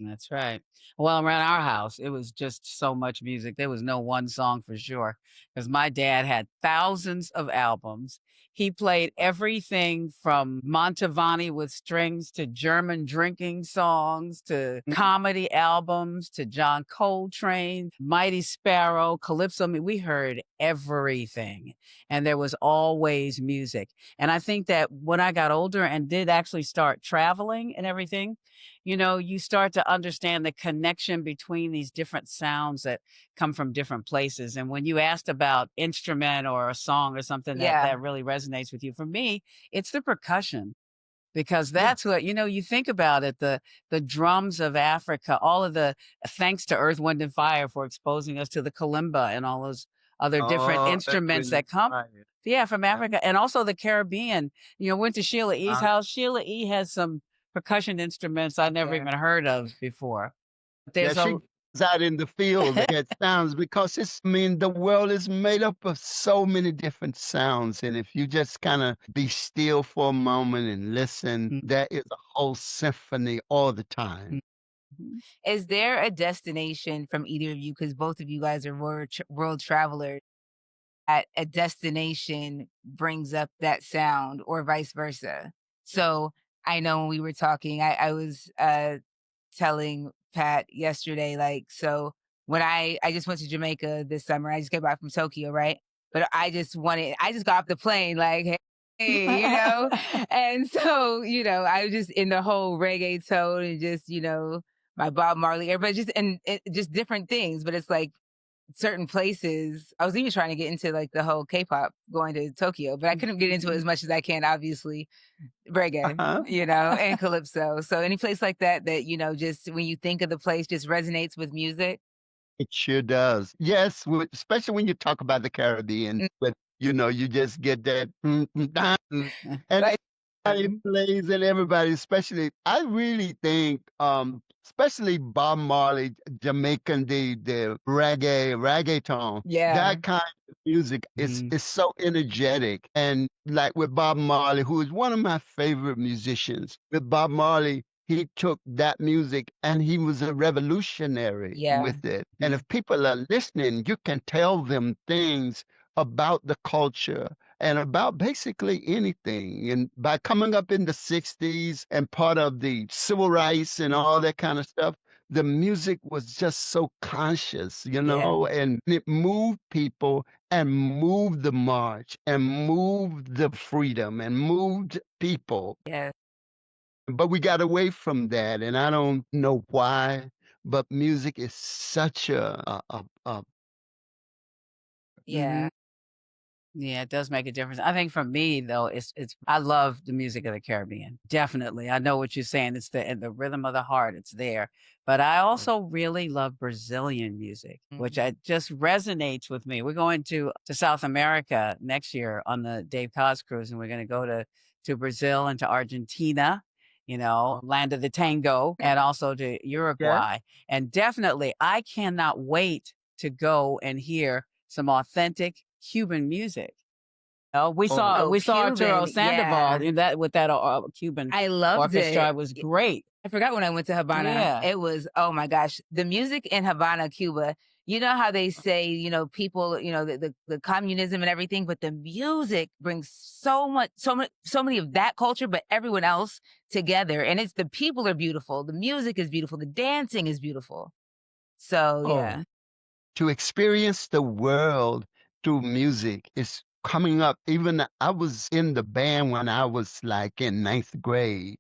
That's right. Well, around our house, it was just so much music. There was no one song for sure, because my dad had thousands of albums. He played everything from Montevani with strings to German drinking songs to comedy albums to John Coltrane, Mighty Sparrow, Calypso. I mean, we heard everything, and there was always music. And I think that when I got older and did actually start traveling and everything, you start to understand the connection between these different sounds that come from different places. And when you asked about instrument or a song or something that Yeah. really resonates with you, for me, it's the percussion because Yeah. that's what you think about it, the drums of Africa, all of the thanks to Earth, Wind and Fire for exposing us to the kalimba and all those other different Oh, that's instruments really that come, fire. yeah, from Yeah. Africa and also the Caribbean. Went to Sheila E's Uh, house. Sheila E has some percussion instruments I never Yeah. even heard of before. yeah, There's she a goes out in the field to get sounds because I mean, the world is made up of so many different sounds. And if you just kind of be still for a moment and listen, there is a whole symphony all the time. Mhm. Is there a destination from either of you, because both of you guys are world travelers, at a destination brings up that sound or vice versa? So I know when we were talking, I was telling Pat yesterday, like, so when I just went to Jamaica this summer, I just came back from Tokyo, right? But I just got off the plane, like, hey, and so, I was just in the whole reggae tone and just, my Bob Marley, everybody just, and just different things. But it's like certain places, I was even trying to get into like the whole K-pop going to Tokyo, but I couldn't get into it as much as I can, obviously, reggae, Uh-huh. and calypso. So any place like that that, just when you think of the place just resonates with music. It sure does. Yes, especially when you talk about the Caribbean, Mm, but you just get that, and right. everybody plays and everybody, especially, I really think, especially Bob Marley, Jamaican, the reggaeton, Yeah. that kind of music Mhm. is so energetic. And like with Bob Marley, who is one of my favorite musicians, with Bob Marley, he took that music and he was a revolutionary Yeah. with it. And if people are listening, you can tell them things about the culture and about basically anything. And by coming up in the 60s and part of the civil rights and all that kind of stuff, the music was just so conscious, Yeah. and it moved people and moved the march and moved the freedom and moved people. Yeah. But we got away from that, and I don't know why, but music is such a Yeah. Mhm. Yeah, it does make a difference. I think for me though, it's I love the music of the Caribbean. Definitely. I know what you're saying. It's the rhythm of the heart. It's there. But I also really love Brazilian music, which Mhm. I just resonates with me. We're going to South America next year on the Dave Cos cruise, and we're going to go to Brazil and to Argentina, land of the tango, and also to yes. Uruguay. And definitely, I cannot wait to go and hear some authentic Cuban music. Oh, we Oh, saw Oh, we saw Arturo Cuban. Sandoval Yeah. in that with that Cuban I loved orchestra. it. It was great. I forgot when I went to Havana. Yeah. It was, oh my gosh, the music in Havana, Cuba. You know how they say, people, the communism and everything, but the music brings so many of that culture, but everyone else together. And it's the people are beautiful, the music is beautiful, the dancing is beautiful. So oh, yeah. to experience the world through music is coming up. Even I was in the band when I was like in ninth grade.